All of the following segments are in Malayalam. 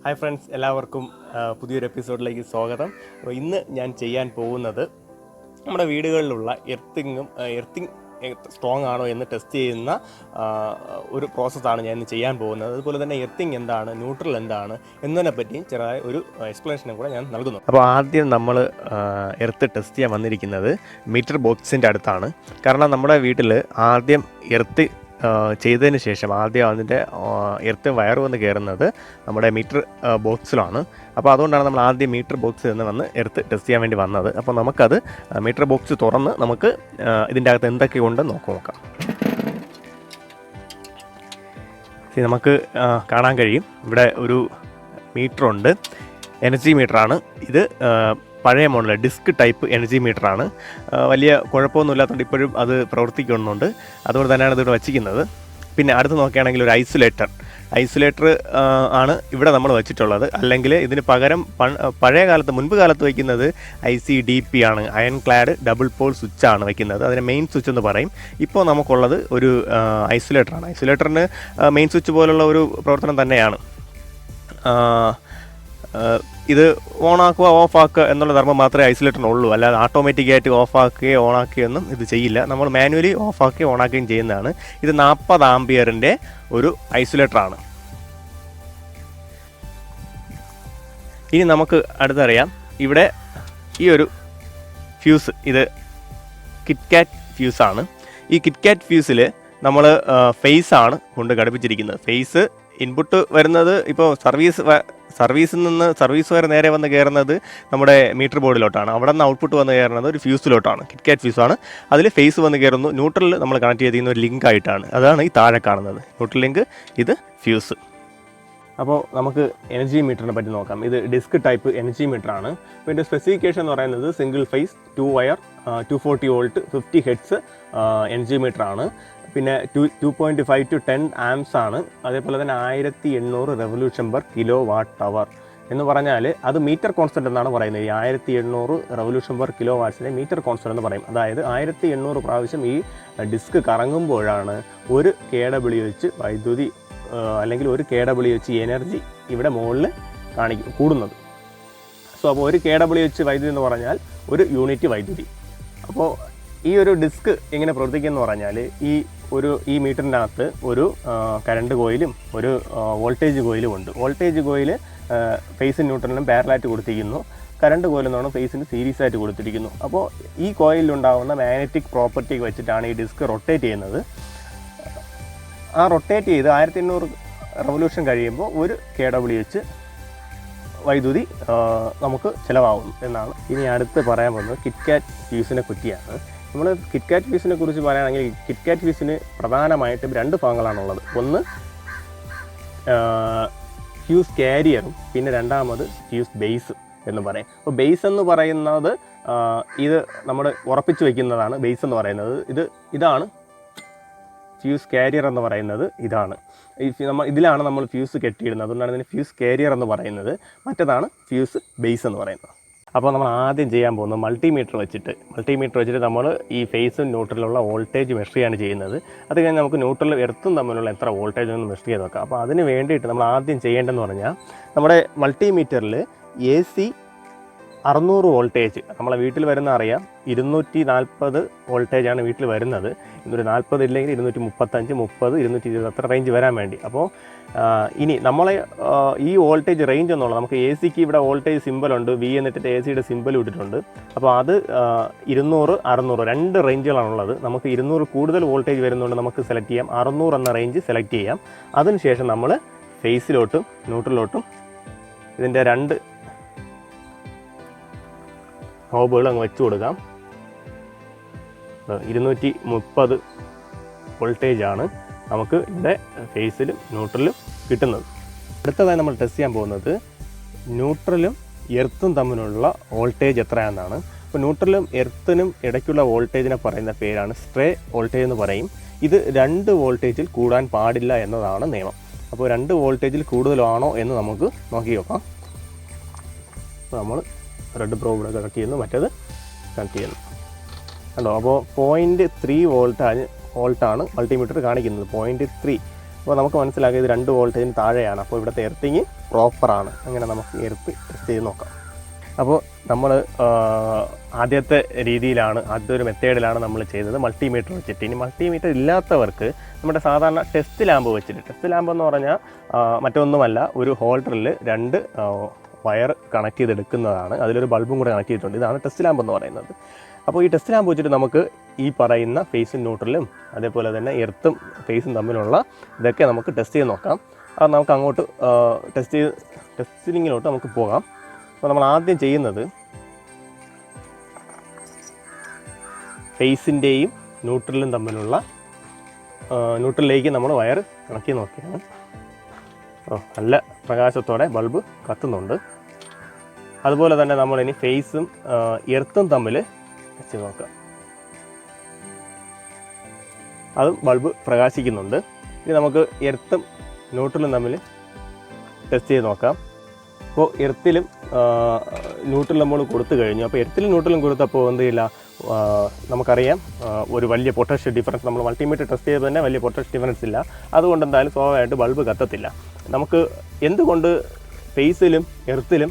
ഹായ് ഫ്രണ്ട്സ്, എല്ലാവർക്കും പുതിയൊരു എപ്പിസോഡിലേക്ക് സ്വാഗതം. അപ്പോൾ ഇന്ന് ഞാൻ ചെയ്യാൻ പോകുന്നത് നമ്മുടെ വീടുകളിലുള്ള എർത്തിങ് സ്ട്രോങ് ആണോ എന്ന് ടെസ്റ്റ് ചെയ്യുന്ന ഒരു പ്രോസസ്സാണ് ഞാൻ ഇന്ന് ചെയ്യാൻ പോകുന്നത്. അതുപോലെ തന്നെ എർത്തിങ് എന്താണ്, ന്യൂട്രൽ എന്താണ് എന്നതിനെ പറ്റിയും ചെറിയ ഒരു എക്സ്പ്ലനേഷനും കൂടെ ഞാൻ നൽകുന്നു. അപ്പോൾ ആദ്യം നമ്മൾ എർത്ത് ടെസ്റ്റ് ചെയ്യാൻ വന്നിരിക്കുന്നത് മീറ്റർ ബോക്സിൻ്റെ അടുത്താണ്. കാരണം നമ്മുടെ വീട്ടിൽ ആദ്യം എർത്ത് ചെയ്തതിന് ശേഷം ആദ്യം അതിൻ്റെ എർത്ത് വയർ വന്ന് കയറുന്നത് നമ്മുടെ മീറ്റർ ബോക്സിലാണ്. അപ്പോൾ അതുകൊണ്ടാണ് നമ്മൾ ആദ്യം മീറ്റർ ബോക്സിൽ നിന്ന് വന്ന് എർത്ത് ടെസ്റ്റ് ചെയ്യാൻ വേണ്ടി വന്നത്. അപ്പോൾ നമുക്കത് മീറ്റർ ബോക്സ് തുറന്ന് നമുക്ക് ഇതിൻ്റെ അകത്ത് എന്തൊക്കെ ഉണ്ടെന്ന് നോക്കാം. നമുക്ക് കാണാൻ കഴിയും, ഇവിടെ ഒരു മീറ്ററുണ്ട്, എനർജി മീറ്ററാണ് ഇത്. പഴയ മോഡൽ ഡിസ്ക് ടൈപ്പ് എനർജി മീറ്ററാണ്. വലിയ കുഴപ്പമൊന്നും ഇല്ലാത്തതുകൊണ്ട് ഇപ്പോഴും അത് പ്രവർത്തിക്കുന്നുണ്ട്. അതുകൊണ്ട് തന്നെയാണ് ഇതിവിടെ വച്ചിരിക്കുന്നത്. പിന്നെ അടുത്ത് നോക്കുകയാണെങ്കിൽ ഒരു ഐസൊലേറ്റർ ആണ് ഇവിടെ നമ്മൾ വെച്ചിട്ടുള്ളത്. അല്ലെങ്കിൽ ഇതിന് പകരം മുൻപ് കാലത്ത് വയ്ക്കുന്നത് ICDP ആണ്, അയൺ ക്ലാഡ് ഡബിൾ പോൾ സ്വിച്ചാണ് വയ്ക്കുന്നത്. അതിന് മെയിൻ സ്വിച്ച് എന്ന് പറയും. ഇപ്പോൾ നമുക്കുള്ളത് ഒരു ഐസൊലേറ്ററാണ്. ഐസൊലേറ്ററിന് മെയിൻ സ്വിച്ച് പോലുള്ള ഒരു പ്രവർത്തനം തന്നെയാണ്. ഇത് ഓണാക്കുക ഓഫാക്കുക എന്നുള്ള ധർമ്മം മാത്രമേ ഐസൊലേറ്ററിനുള്ളൂ. അല്ലാതെ ഓട്ടോമാറ്റിക്കായിട്ട് ഓഫാക്കുകയോ ഓണാക്കുകയൊന്നും ഇത് ചെയ്യില്ല. നമ്മൾ മാനുവലി ഓഫാക്കുകയും ഓണാക്കുകയും ചെയ്യുന്നതാണ്. ഇത് 40 ആംപിയറിൻ്റെ ഒരു ഐസൊലേറ്ററാണ്. ഇനി നമുക്ക് അടുത്തറിയാം, ഇവിടെ ഈ ഒരു ഫ്യൂസ്, ഇത് കിറ്റ്കാറ്റ് ഫ്യൂസാണ്. ഈ കിറ്റ്കാറ്റ് ഫ്യൂസിൽ നമ്മൾ ഫേസാണ് കൊണ്ട് ഘടിപ്പിച്ചിരിക്കുന്നത്. ഫേസ് ഇൻപുട്ട് വരുന്നത് ഇപ്പോൾ സർവീസിൽ നിന്ന് സർവീസ് വരെ നേരെ വന്ന് കയറുന്നത് നമ്മുടെ മീറ്റർ ബോർഡിലോട്ടാണ്. അവിടെ നിന്ന് ഔട്ട്പുട്ട് വന്ന് കയറുന്നത് ഒരു ഫ്യൂസിലോട്ടാണ്, കിറ്റ്കാറ്റ് ഫ്യൂസാണ്. അതിൽ ഫേസ് വന്ന് കയറുന്നു. ന്യൂട്രലിൽ നമ്മൾ കണക്ട് ചെയ്തിരിക്കുന്ന ഒരു ലിങ്ക് ആയിട്ടാണ്. അതാണ് ഈ താഴെ കാണുന്നത് ന്യൂട്രൽ ലിങ്ക്, ഇത് ഫ്യൂസ്. അപ്പോൾ നമുക്ക് എനർജി മീറ്ററിനെ പറ്റി നോക്കാം. ഇത് ഡിസ്ക് ടൈപ്പ് എനർജി മീറ്ററാണ്. അപ്പോൾ ഇതിൻ്റെ സ്പെസിഫിക്കേഷൻ എന്ന് പറയുന്നത് single phase 2 wire 240 volt 50 hertz energy മീറ്ററാണ്. പിന്നെ 2.5 to 10 ആംസ് ആണ്. അതേപോലെ തന്നെ 1800 revolution per kilowatt hour എന്ന് പറഞ്ഞാൽ അത് മീറ്റർ കോൺസ്റ്റൻ്റ് എന്നാണ് പറയുന്നത്. ഈ 1800 റെവല്യൂഷൻ പെർ കിലോ വാട്ട്സിനെ മീറ്റർ കോൺസ്റ്റൻ്റ് എന്ന് പറയും. അതായത് 1800 പ്രാവശ്യം ഈ ഡിസ്ക് കറങ്ങുമ്പോഴാണ് ഒരു KW വൈദ്യുതി അല്ലെങ്കിൽ ഒരു KW എനർജി ഇവിടെ മുകളിൽ കൂടുന്നത്. അപ്പോൾ ഒരു KW വൈദ്യുതി എന്ന് പറഞ്ഞാൽ ഒരു യൂണിറ്റ് വൈദ്യുതി. അപ്പോൾ ഈ ഒരു ഡിസ്ക് എങ്ങനെ പ്രവർത്തിക്കുമെന്ന് പറഞ്ഞാൽ ഈ മീറ്ററിനകത്ത് ഒരു കറണ്ട് കോയിലും ഒരു വോൾട്ടേജ് കോയിലും ഉണ്ട്. വോൾട്ടേജ് കോയിൽ ഫേസും ന്യൂട്രലിനും പാരലായിട്ട് കൊടുത്തിരിക്കുന്നു. കറണ്ട് കോയിൽ എന്ന് പറഞ്ഞാൽ ഫേസിന് സീരീസ് ആയിട്ട് കൊടുത്തിരിക്കുന്നു. അപ്പോൾ ഈ കോയിലുണ്ടാകുന്ന മാഗ്നറ്റിക് പ്രോപ്പർട്ടി വെച്ചിട്ടാണ് ഈ ഡിസ്ക് റൊട്ടേറ്റ് ചെയ്യുന്നത്. ആ റൊട്ടേറ്റ് ചെയ്ത് 1800 റെവല്യൂഷൻ കഴിയുമ്പോൾ ഒരു KW വൈദ്യുതി നമുക്ക് ചിലവാകുന്നു എന്നാണ്. ഇനി അടുത്ത് പറയാൻ പോകുന്നത് കിറ്റ്കാറ്റ് ഫ്യൂസിനെ പറ്റിയാണ്. നമ്മൾ കിറ്റ്കാറ്റ് ഫ്യൂസിനെ കുറിച്ച് പറയുകയാണെങ്കിൽ കിറ്റ്കാറ്റ് ഫ്യൂസിന് പ്രധാനമായിട്ടും 2 ഭാഗങ്ങളാണുള്ളത്. ഒന്ന് ഫ്യൂസ് കാരിയറും പിന്നെ രണ്ടാമത് ഫ്യൂസ് ബേസ് എന്ന് പറയും. അപ്പോൾ ബേസ് എന്ന് പറയുന്നത് ഇത് നമ്മൾ ഉറപ്പിച്ച് വയ്ക്കുന്നതാണ്. ബേസ് എന്ന് പറയുന്നത് ഇതാണ്. ഫ്യൂസ് കാരിയർ എന്ന് പറയുന്നത് ഇതാണ്. ഇതിലാണ് നമ്മൾ ഫ്യൂസ് കെട്ടിയിടുന്നത്. അതുകൊണ്ടാണ് ഇതിന് ഫ്യൂസ് കാരിയർ എന്ന് പറയുന്നത്. മറ്റേതാണ് ഫ്യൂസ് ബേസ് എന്ന് പറയുന്നത്. അപ്പോൾ നമ്മൾ ആദ്യം ചെയ്യാൻ പോകുന്നത് മൾട്ടിമീറ്റർ വെച്ചിട്ട് നമ്മൾ ഈ ഫേസും ന്യൂട്രലിലുള്ള വോൾട്ടേജ് മെഷർ ചെയ്യാണ് ചെയ്യുന്നത്. അത് കഴിഞ്ഞ് നമുക്ക് ന്യൂട്രലും എർത്തും തമ്മിലുള്ള എത്ര വോൾട്ടേജ് ഒന്ന് മെഷർ ചെയ്ത് നോക്കാം. അപ്പോൾ അതിന് വേണ്ടിയിട്ട് നമ്മൾ ആദ്യം ചെയ്യേണ്ടതെന്ന് പറഞ്ഞാൽ നമ്മുടെ മൾട്ടിമീറ്ററിൽ AC 600 വോൾട്ടേജ് നമ്മളെ വീട്ടിൽ വരുന്ന അറിയാം. 240 വോൾട്ടേജാണ് വീട്ടിൽ വരുന്നത്. 240 ഇല്ലെങ്കിൽ 235, 30, 220 അത്ര റേഞ്ച് വരാൻ വേണ്ടി. അപ്പോൾ ഇനി നമ്മളെ ഈ വോൾട്ടേജ് റേഞ്ച് എന്നുള്ളത് നമുക്ക് ACക്ക് ഇവിടെ വോൾട്ടേജ് സിമ്പലുണ്ട്, V എന്നിട്ട് ACയുടെ സിമ്പൽ ഇട്ടിട്ടുണ്ട്. അപ്പോൾ അത് 200, 600 2 റേഞ്ചുകളാണുള്ളത്. നമുക്ക് 200 കൂടുതൽ വോൾട്ടേജ് വരുന്നതുകൊണ്ട് നമുക്ക് സെലക്ട് ചെയ്യാം. 600 എന്ന റേഞ്ച് സെലക്ട് ചെയ്യാം. അതിനുശേഷം നമ്മൾ ഫേസിലോട്ടും ന്യൂട്രലിലോട്ടും ഇതിൻ്റെ 2 നോബുകൾ അങ്ങ് വെച്ച് കൊടുക്കാം. 230 വോൾട്ടേജാണ് നമുക്ക് ഇവിടെ ഫേസിലും ന്യൂട്രലും കിട്ടുന്നത്. അടുത്തതായി നമ്മൾ ടെസ്റ്റ് ചെയ്യാൻ പോകുന്നത് ന്യൂട്രലും എർത്തും തമ്മിലുള്ള വോൾട്ടേജ് എത്രയാണെന്നാണ്. അപ്പോൾ ന്യൂട്രലും എർത്തിനും ഇടയ്ക്കുള്ള വോൾട്ടേജിനെ പറയുന്ന പേരാണ് സ്ട്രേ വോൾട്ടേജ് എന്ന് പറയും. ഇത് 2 വോൾട്ടേജിൽ കൂടാൻ പാടില്ല എന്നതാണ് നിയമം. അപ്പോൾ 2 വോൾട്ടേജിൽ കൂടുതലാണോ എന്ന് നമുക്ക് നോക്കി നോക്കാം. അപ്പോൾ നമ്മൾ റെഡ് പ്രോബ് ഇവിടെ കണക്ട് ചെയ്യുന്നു, മറ്റേത് കണക്ട് ചെയ്യുന്നു. കണ്ടോ? അപ്പോൾ 0.3 വോൾട്ടാണ് മൾട്ടിമീറ്റർ കാണിക്കുന്നത്. 0.3 അപ്പോൾ നമുക്ക് മനസ്സിലാക്കുക ഇത് 2 വോൾട്ടേജിന് താഴെയാണ്. അപ്പോൾ ഇവിടുത്തെ എർത്തിങ് പ്രോപ്പറാണ്. അങ്ങനെ നമുക്ക് എർത്ത് ടെസ്റ്റ് ചെയ്ത് നോക്കാം. അപ്പോൾ നമ്മൾ ആദ്യത്തെ ഒരു മെത്തേഡിലാണ് നമ്മൾ ചെയ്തത്, മൾട്ടിമീറ്റർ വെച്ചിട്ട്. ഇനി മൾട്ടിമീറ്റർ ഇല്ലാത്തവർക്ക് നമ്മുടെ സാധാരണ ടെസ്റ്റ് ലാമ്പ് വെച്ചിട്ട്, ടെസ്റ്റ് ലാമ്പ് എന്ന് പറഞ്ഞാൽ മറ്റൊന്നുമല്ല, ഒരു ഹോൾഡറിൽ 2 വയർ കണക്ട് ചെയ്തെടുക്കുന്നതാണ്. അതിലൊരു ബൾബും കൂടെ കണക്ട് ചെയ്തിട്ടുണ്ട്. ഇതാണ് ടെസ്റ്റ് ലാമ്പ് എന്ന് പറയുന്നത്. അപ്പോൾ ഈ ടെസ്റ്റ് ലാമ്പ് വെച്ചിട്ട് നമുക്ക് ഈ പറയുന്ന ഫേസും ന്യൂട്രലും അതേപോലെ തന്നെ ഫേസും തമ്മിലുള്ള ഇതൊക്കെ നമുക്ക് ടെസ്റ്റ് ചെയ്ത് നോക്കാം. അത് നമുക്ക് അങ്ങോട്ട് ടെസ്റ്റിങ്ങിലോട്ട് നമുക്ക് പോകാം. അപ്പോൾ നമ്മൾ ആദ്യം ചെയ്യുന്നത് ഫേസിൻ്റെയും ന്യൂട്രലും തമ്മിലുള്ള ന്യൂട്രലിലേക്ക് നമ്മൾ വയർ കണക്ട് ചെയ്ത് നോക്കിയാണ്. നല്ല പ്രകാശത്തോടെ ബൾബ് കത്തുന്നുണ്ട്. അതുപോലെ തന്നെ നമ്മളിനി ഫേസും എർത്തും തമ്മിൽ വെച്ച് നോക്കാം. അതും ബൾബ് പ്രകാശിക്കുന്നുണ്ട്. ഇനി നമുക്ക് എർത്തും ന്യൂട്രലും തമ്മിൽ ടെസ്റ്റ് ചെയ്ത് നോക്കാം. അപ്പോൾ എർത്തിലും ന്യൂട്രലും നമ്മൾ കൊടുത്തു കഴിഞ്ഞു. അപ്പോൾ എർത്തിലും ന്യൂട്രലും കൊടുത്തപ്പോൾ എന്ത് ചെയ്യില്ല, നമുക്കറിയാം ഒരു വലിയ പൊട്ടൻഷ്യൽ ഡിഫറൻസ്, നമ്മൾ മൾട്ടിമീറ്റർ ടെസ്റ്റ് ചെയ്ത് തന്നെ വലിയ പൊട്ടൻഷ്യൽ ഡിഫറൻസ് ഇല്ല. അതുകൊണ്ട് എന്തായാലും സ്വാഭാവികമായിട്ട് ബൾബ് കത്തത്തില്ല. നമുക്ക് എന്തുകൊണ്ട് ഫേസിലും എർത്തിലും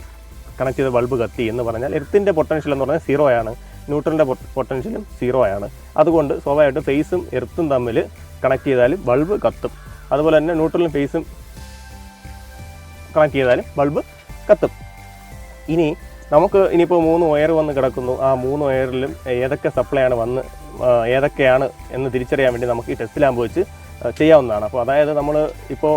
കണക്ട് ചെയ്ത ബൾബ് കത്തി എന്ന് പറഞ്ഞാൽ, എർത്തിൻ്റെ പൊട്ടൻഷ്യൽ എന്ന് പറഞ്ഞാൽ 0 ആണ്, ന്യൂട്രലിൻ്റെ പൊട്ടൻഷ്യലും 0 ആണ്. അതുകൊണ്ട് സ്വാഭാവികമായിട്ടും ഫേസും എർത്തും തമ്മിൽ കണക്ട് ചെയ്താലും ബൾബ് കത്തും. അതുപോലെ തന്നെ ന്യൂട്രലും ഫേസും കണക്ട് ചെയ്താലും ബൾബ് കത്തും. ഇനി നമുക്ക് ഇനിയിപ്പോൾ 3 വയർ വന്ന് കിടക്കുന്നു. ആ 3 വയറിലും ഏതൊക്കെ സപ്ലൈയാണ് ഏതൊക്കെയാണ് എന്ന് തിരിച്ചറിയാൻ വേണ്ടി നമുക്ക് ഈ ടെസ്റ്റ് ലാമ്പ് വെച്ച് ചെയ്യാവുന്നതാണ്. അപ്പോൾ അതായത് നമ്മൾ ഇപ്പോൾ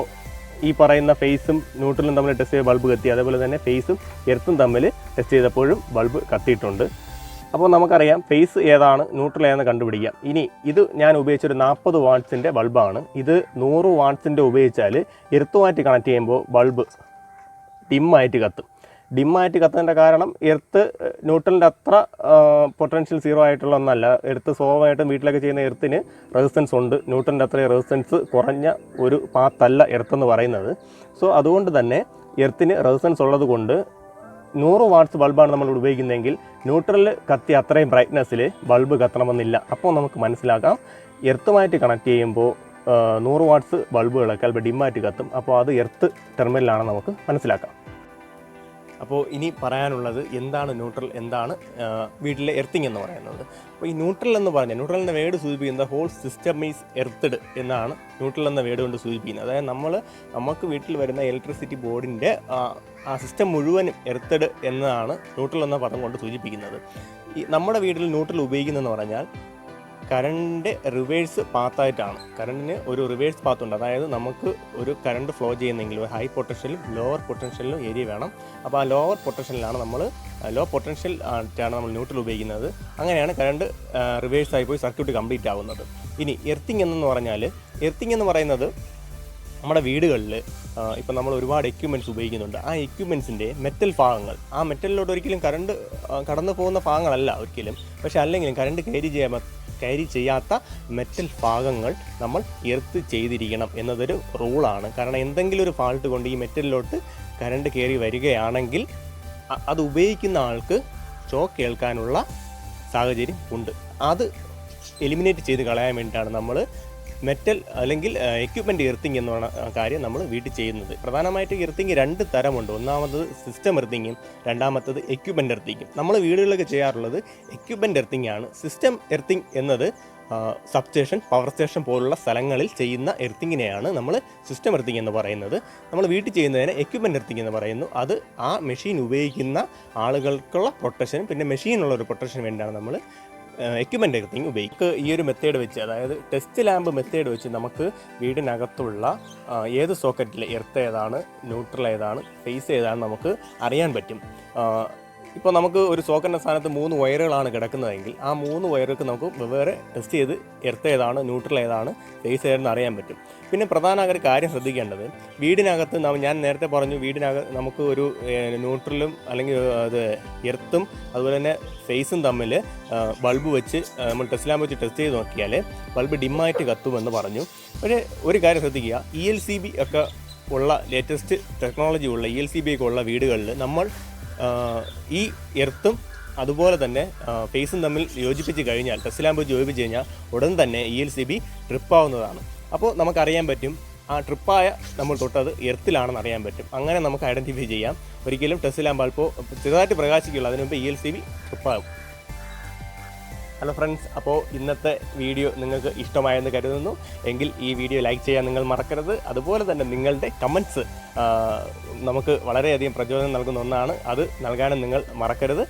ഈ പറയുന്ന ഫേസും ന്യൂട്രലും തമ്മിൽ ടെസ്റ്റ് ചെയ്ത ബൾബ് കത്തി, അതേപോലെ തന്നെ ഫേസും എർത്തും തമ്മിൽ ടെസ്റ്റ് ചെയ്തപ്പോഴും ബൾബ് കത്തിയിട്ടുണ്ട്. അപ്പോൾ നമുക്കറിയാം ഫേസ് ഏതാണ് ന്യൂട്രൽ ഏതെന്ന് കണ്ടുപിടിക്കാം. ഇനി ഇത് ഞാൻ ഉപയോഗിച്ചൊരു 40 വാട്ട്സിൻ്റെ ബൾബാണ്. ഇത് 100 വാട്ട്സിൻ്റെ ഉപയോഗിച്ചാൽ എർത്തുമായിട്ട് കണക്ട് ചെയ്യുമ്പോൾ ബൾബ് ഡിമ്മായിട്ട് കത്തും. ഡിമ്മായിട്ട് കത്തുന്നതിൻ്റെ കാരണം ന്യൂട്രലിൻ്റെ അത്ര പൊട്ടൻഷ്യൽ 0 ആയിട്ടുള്ള ഒന്നല്ല. സ്വാഭാവികമായിട്ടും വീട്ടിലൊക്കെ ചെയ്യുന്ന എർത്തിന് റെസിസ്റ്റൻസ് ഉണ്ട്. ന്യൂട്രലിൻ്റെ അത്രയും റെസിസ്റ്റൻസ് കുറഞ്ഞ ഒരു പാത്തല്ല എർത്തെന്ന് പറയുന്നത്. സോ അതുകൊണ്ട് തന്നെ എർത്തിന് റെസിസ്റ്റൻസ് ഉള്ളത് കൊണ്ട് 100 വാട്ട്സ് ബൾബാണ് നമ്മൾ ഉപയോഗിക്കുന്നതെങ്കിൽ ന്യൂട്രലിൽ കത്തി അത്രയും ബ്രൈറ്റ്നസ്സിൽ ബൾബ് കത്തണമെന്നില്ല. അപ്പോൾ നമുക്ക് മനസ്സിലാക്കാം എർത്തുമായിട്ട് കണക്ട് ചെയ്യുമ്പോൾ 100 വാട്ട്സ് ബൾബുകളൊക്കെ അല്പം ഡിമ്മായിട്ട് കത്തും. അപ്പോൾ അത് എർത്ത് ടെർമിനലാണ് നമുക്ക് മനസ്സിലാക്കാം. അപ്പോൾ ഇനി പറയാനുള്ളത് എന്താണ് ന്യൂട്രൽ, എന്താണ് വീട്ടിലെ എർത്തിങ് എന്ന് പറയുന്നത്. അപ്പോൾ ഈ ന്യൂട്രൽ എന്ന് പറഞ്ഞാൽ, ന്യൂട്രൽ എന്ന വേർഡ് സൂചിപ്പിക്കുന്നത് ഹോൾ സിസ്റ്റം ഈസ് എർത്തഡ് എന്നാണ് ന്യൂട്രൽ എന്ന വേർഡ് കൊണ്ട് സൂചിപ്പിക്കുന്നത്. അതായത് നമുക്ക് വീട്ടിൽ വരുന്ന ഇലക്ട്രിസിറ്റി ബോർഡിൻ്റെ ആ സിസ്റ്റം മുഴുവനും എർത്തഡ് എന്നതാണ് ന്യൂട്രൽ എന്ന പദം കൊണ്ട് സൂചിപ്പിക്കുന്നത്. നമ്മുടെ വീട്ടിൽ ന്യൂട്രൽ ഉപയോഗിക്കുന്നതെന്ന് പറഞ്ഞാൽ കറണ്ട് റിവേഴ്സ് പാത്തായിട്ടാണ്. കറണ്ടിന് ഒരു റിവേഴ്സ് പാത്തുണ്ട്. അതായത് നമുക്ക് ഒരു കറണ്ട് ഫ്ലോ ചെയ്യുന്നെങ്കിൽ ഒരു ഹൈ പൊട്ടൻഷ്യലും ലോവർ പൊട്ടൻഷ്യലിലും ഏരിയ വേണം. അപ്പോൾ ആ ലോവർ പൊട്ടൻഷ്യലിലാണ് ലോ പൊട്ടൻഷ്യൽ ആയിട്ടാണ് നമ്മൾ ന്യൂട്രൽ ഉപയോഗിക്കുന്നത്. അങ്ങനെയാണ് കറണ്ട് റിവേഴ്സായി പോയി സർക്യൂട്ട് കംപ്ലീറ്റ് ആവുന്നത്. ഇനി എർത്തിങ് എന്ന് പറയുന്നത് നമ്മുടെ വീടുകളിൽ ഇപ്പം നമ്മൾ ഒരുപാട് എക്യുപ്മെൻറ്റ്സ് ഉപയോഗിക്കുന്നുണ്ട്. ആ എക്യുപ്മെൻറ്റ്സിൻ്റെ മെറ്റൽ ഭാഗങ്ങൾ, ആ മെറ്റലിലോട്ട് ഒരിക്കലും കറണ്ട് കടന്നു പോകുന്ന ഭാഗങ്ങളല്ല ഒരിക്കലും, പക്ഷേ അല്ലെങ്കിലും കറണ്ട് ക്യാരി ചെയ്യാത്ത മെറ്റൽ ഭാഗങ്ങൾ നമ്മൾ എർത്ത് ചെയ്തിരിക്കണം എന്നതൊരു റൂളാണ്. കാരണം എന്തെങ്കിലും ഒരു ഫാൾട്ട് കൊണ്ട് ഈ മെറ്റലിലോട്ട് കറണ്ട് കയറി വരികയാണെങ്കിൽ അത് ഉപയോഗിക്കുന്ന ആൾക്ക് ഷോക്ക് ഏൽക്കാനുള്ള സാഹചര്യം ഉണ്ട്. അത് എലിമിനേറ്റ് ചെയ്ത് കളയാൻ വേണ്ടിയിട്ടാണ് നമ്മൾ മെറ്റൽ അല്ലെങ്കിൽ എക്യുപ്മെൻറ്റ് എർത്തിങ് എന്ന കാര്യം നമ്മൾ വീട്ടിൽ ചെയ്യുന്നത്. പ്രധാനമായിട്ട് എർത്തിങ് 2 തരമുണ്ട്. ഒന്നാമത്തത് സിസ്റ്റം എർത്തിങ്ങും, രണ്ടാമത്തത് എക്യുപ്മെൻറ്റ് എർത്തിങ്ങും. നമ്മൾ വീടുകളിലൊക്കെ ചെയ്യാറുള്ളത് എക്യുപ്മെൻറ്റ് എർത്തിങ് ആണ്. സിസ്റ്റം എർത്തിങ് എന്നത് സബ്സ്റ്റേഷൻ, പവർ സ്റ്റേഷൻ പോലുള്ള സ്ഥലങ്ങളിൽ ചെയ്യുന്ന എർത്തിങ്ങിനെയാണ് നമ്മൾ സിസ്റ്റം എർത്തിങ് എന്ന് പറയുന്നത്. നമ്മൾ വീട്ടിൽ ചെയ്യുന്നതിന് എക്യുപ്മെൻറ്റ് എർത്തിങ് എന്ന് പറയുന്നു. അത് ആ മെഷീൻ ഉപയോഗിക്കുന്ന ആളുകൾക്കുള്ള പ്രൊട്ടക്ഷനും പിന്നെ മെഷീനുള്ള ഒരു പ്രൊട്ടക്ഷന് വേണ്ടിയാണ് നമ്മൾ എക്യുപ്മെൻ്റ് എർത്തിങ് ഉപയോഗിക്കുക. ഈ ഒരു മെത്തേഡ് വെച്ച്, അതായത് ടെസ്റ്റ് ലാമ്പ് മെത്തേഡ് വെച്ച് നമുക്ക് വീടിനകത്തുള്ള ഏത് സോക്കറ്റിൽ എർത്ത് ഏതാണ്, ന്യൂട്രൽ ഏതാണ്, ഫേസ് ഏതാണ് നമുക്ക് അറിയാൻ പറ്റും. ഇപ്പോൾ നമുക്ക് ഒരു സോക്കറ്റിൻ്റെ സ്ഥാനത്ത് 3 വയറുകളാണ് കിടക്കുന്നതെങ്കിൽ ആ 3 വയറുകൾക്ക് നമുക്ക് വെവ്വേറെ ടെസ്റ്റ് ചെയ്ത് എർത്ത് ഏതാണ്, ന്യൂട്രൽ ഏതാണ്, ഫേസ് ഏതാണെന്ന് അറിയാൻ പറ്റും. പിന്നെ പ്രധാന ഒരു കാര്യം ശ്രദ്ധിക്കേണ്ടത്, വീടിനകത്ത് ഞാൻ നേരത്തെ പറഞ്ഞു, നമുക്ക് ഒരു ന്യൂട്രലും അല്ലെങ്കിൽ അത് എർത്തും അതുപോലെ തന്നെ ഫേസും തമ്മിൽ ബൾബ് വെച്ച് നമ്മൾ ടെസ്റ്റ് ലാമ്പ് വെച്ച് ടെസ്റ്റ് ചെയ്ത് നോക്കിയാൽ ബൾബ് ഡിമ്മായിട്ട് കത്തുമെന്ന് പറഞ്ഞു. പക്ഷേ ഒരു കാര്യം ശ്രദ്ധിക്കുക, ELCB ഒക്കെ ഉള്ള ലേറ്റസ്റ്റ് ടെക്നോളജി ഉള്ള ELCB ഒക്കെ ഉള്ള വീടുകളിൽ നമ്മൾ ഈ എർത്തും അതുപോലെ തന്നെ ഫേസും തമ്മിൽ യോജിപ്പിച്ച് കഴിഞ്ഞാൽ, ടെസ്റ്റ് ലാമ്പ് വെച്ച് യോജിപ്പിച്ച് കഴിഞ്ഞാൽ ഉടൻ തന്നെ ELCB ട്രിപ്പ് ആവുന്നതാണ്. അപ്പോൾ നമുക്കറിയാൻ പറ്റും ആ ട്രിപ്പായ നമ്മൾ തൊട്ടത് എർത്തിലാണെന്ന് അറിയാൻ പറ്റും. അങ്ങനെ നമുക്ക് ഐഡൻറ്റിഫൈ ചെയ്യാം. ഒരിക്കലും ടെസ്ല ബൾബോ ചെറുതായിട്ട് പ്രകാശിക്കുള്ളൂ, അതിന് മുമ്പ് ELCB ട്രിപ്പാകും. ഹലോ ഫ്രണ്ട്സ്, അപ്പോൾ ഇന്നത്തെ വീഡിയോ നിങ്ങൾക്ക് ഇഷ്ടമായെന്ന് കരുതുന്നു. എങ്കിൽ ഈ വീഡിയോ ലൈക്ക് ചെയ്യാൻ നിങ്ങൾ മറക്കരുത്. അതുപോലെ തന്നെ നിങ്ങളുടെ കമൻറ്റ്സ് നമുക്ക് വളരെയധികം പ്രചോദനം നൽകുന്ന ഒന്നാണ്. അത് നൽകാനും നിങ്ങൾ മറക്കരുത്.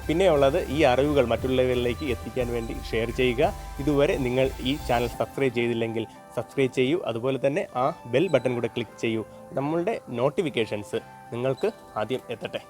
പിന്നെയുള്ളത്, ഈ അറിവുകൾ മറ്റുള്ളവരിലേക്ക് എത്തിക്കാൻ വേണ്ടി ഷെയർ ചെയ്യുക. ഇതുവരെ നിങ്ങൾ ഈ ചാനൽ സബ്സ്ക്രൈബ് ചെയ്തില്ലെങ്കിൽ സബ്സ്ക്രൈബ് ചെയ്യൂ. അതുപോലെ തന്നെ ആ ബെൽ ബട്ടൺ കൂടെ ക്ലിക്ക് ചെയ്യൂ. നമ്മളുടെ നോട്ടിഫിക്കേഷൻസ് നിങ്ങൾക്ക് ആദ്യം എത്തട്ടെ.